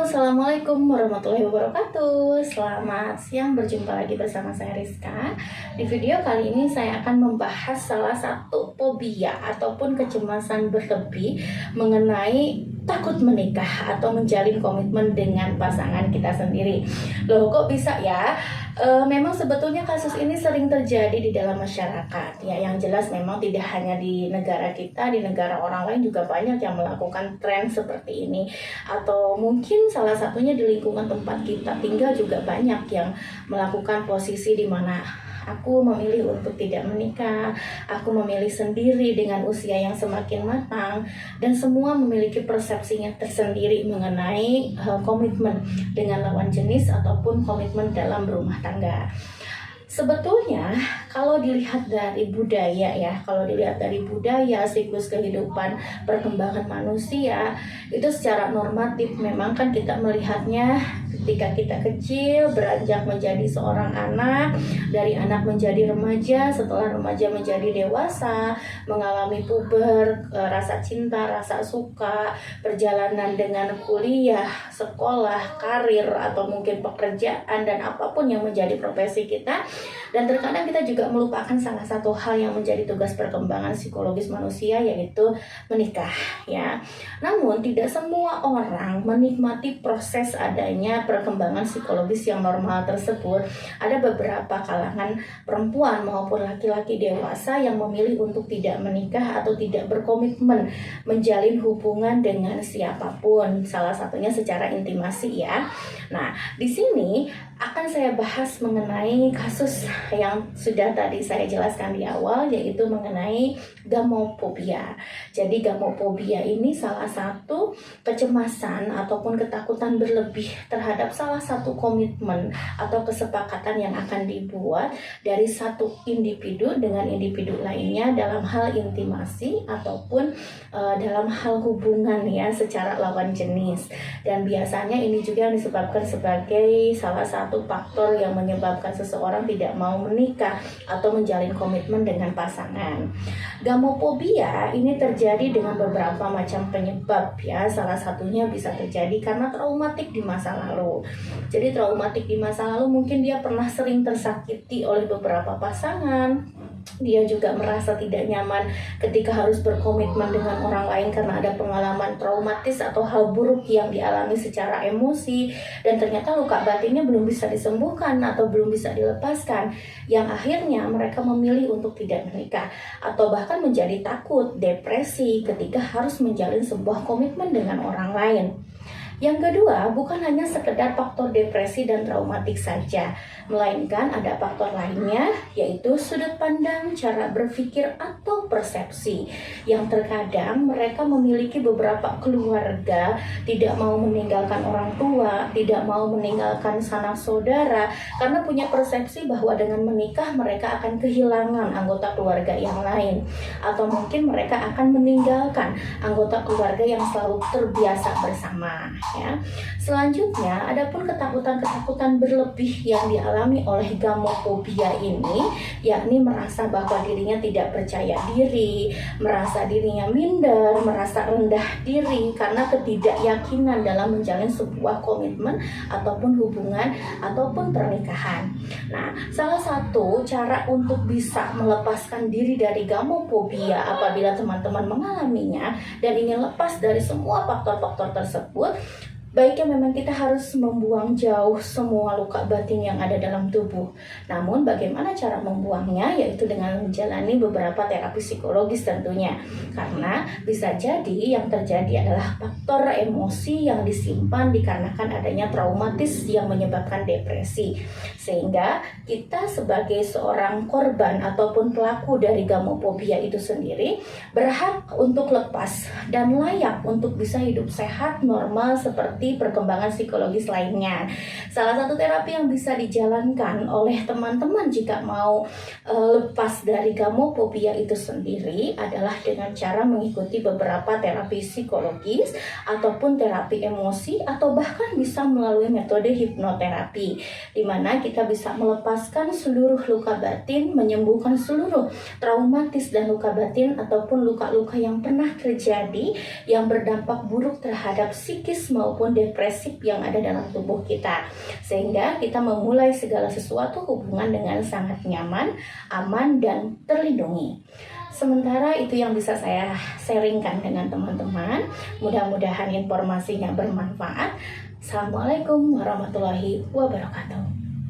Assalamualaikum warahmatullahi wabarakatuh. Selamat siang, berjumpa lagi bersama saya Rizka. Di video kali ini saya akan membahas salah satu fobia ataupun kecemasan berlebih mengenai takut menikah atau menjalin komitmen dengan pasangan kita sendiri. Loh, kok bisa ya? Memang sebetulnya kasus ini sering terjadi di dalam masyarakat ya. Yang jelas memang tidak hanya di negara kita, di negara orang lain juga banyak yang melakukan tren seperti ini. Atau mungkin salah satunya di lingkungan tempat kita tinggal juga banyak yang melakukan posisi di mana aku memilih untuk tidak menikah, aku memilih sendiri dengan usia yang semakin matang, dan semua memiliki persepsinya tersendiri mengenai komitmen dengan lawan jenis ataupun komitmen dalam berumah tangga. Sebetulnya kalau dilihat dari budaya ya, siklus kehidupan, perkembangan manusia, itu secara normatif memang kan kita melihatnya ketika kita kecil beranjak menjadi seorang anak, dari anak menjadi remaja, setelah remaja menjadi dewasa, mengalami puber, rasa cinta, rasa suka, perjalanan dengan kuliah, sekolah, karir, atau mungkin pekerjaan dan apapun yang menjadi profesi kita. Dan terkadang kita juga melupakan salah satu hal yang menjadi tugas perkembangan psikologis manusia, yaitu menikah ya. Namun tidak semua orang menikmati proses adanya perkembangan psikologis yang normal tersebut. Ada beberapa kalangan perempuan maupun laki-laki dewasa yang memilih untuk tidak menikah atau tidak berkomitmen menjalin hubungan dengan siapapun, salah satunya secara intimasi ya. Nah, di sini akan saya bahas mengenai kasus yang sudah tadi saya jelaskan di awal, yaitu mengenai gamophobia. Jadi gamophobia ini salah satu kecemasan ataupun ketakutan berlebih terhadap salah satu komitmen atau kesepakatan yang akan dibuat dari satu individu dengan individu lainnya dalam hal intimasi ataupun dalam hal hubungan ya secara lawan jenis. Dan biasanya ini juga yang disebabkan sebagai salah satu faktor yang menyebabkan seseorang tidak mau menikah atau menjalin komitmen dengan pasangan. Gamophobia ini terjadi dengan beberapa macam penyebab ya. Salah satunya bisa terjadi karena traumatik di masa lalu. Jadi traumatik di masa lalu mungkin dia pernah sering tersakiti oleh beberapa pasangan. Dia juga merasa tidak nyaman ketika harus berkomitmen dengan orang lain karena ada pengalaman traumatis atau hal buruk yang dialami secara emosi, dan ternyata luka batinnya belum bisa disembuhkan atau belum bisa dilepaskan, yang akhirnya mereka memilih untuk tidak menikah atau bahkan menjadi takut, depresi ketika harus menjalin sebuah komitmen dengan orang lain. Yang kedua, bukan hanya sekedar faktor depresi dan traumatik saja, melainkan ada faktor lainnya, yaitu sudut pandang, cara berpikir, atau persepsi. Yang terkadang mereka memiliki beberapa keluarga, tidak mau meninggalkan orang tua, tidak mau meninggalkan sanak saudara, karena punya persepsi bahwa dengan menikah mereka akan kehilangan anggota keluarga yang lain. Atau mungkin mereka akan meninggalkan anggota keluarga yang selalu terbiasa bersama. Ya. Selanjutnya, adapun ketakutan-ketakutan berlebih yang dialami oleh gamophobia ini, yakni merasa bahwa dirinya tidak percaya diri, merasa dirinya minder, merasa rendah diri karena ketidakyakinan dalam menjalin sebuah komitmen ataupun hubungan ataupun pernikahan. Nah, salah satu cara untuk bisa melepaskan diri dari gamophobia apabila teman-teman mengalaminya dan ingin lepas dari semua faktor-faktor tersebut, baiknya memang kita harus membuang jauh semua luka batin yang ada dalam tubuh. Namun bagaimana cara membuangnya? Yaitu dengan menjalani beberapa terapi psikologis tentunya. Karena bisa jadi yang terjadi adalah faktor emosi yang disimpan dikarenakan adanya traumatis yang menyebabkan depresi. Sehingga kita sebagai seorang korban ataupun pelaku dari gamophobia itu sendiri berhak untuk lepas dan layak untuk bisa hidup sehat, normal seperti perkembangan psikologis lainnya. Salah satu terapi yang bisa dijalankan oleh teman-teman jika mau lepas dari gamophobia itu sendiri adalah dengan cara mengikuti beberapa terapi psikologis ataupun terapi emosi, atau bahkan bisa melalui metode hipnoterapi, di mana kita bisa melepaskan seluruh luka batin, menyembuhkan seluruh traumatis dan luka batin ataupun luka-luka yang pernah terjadi yang berdampak buruk terhadap psikis maupun hormon depresif yang ada dalam tubuh kita, sehingga kita memulai segala sesuatu hubungan dengan sangat nyaman, aman, dan terlindungi. Sementara itu yang bisa saya sharingkan dengan teman-teman. Mudah-mudahan informasinya bermanfaat. Assalamualaikum warahmatullahi wabarakatuh.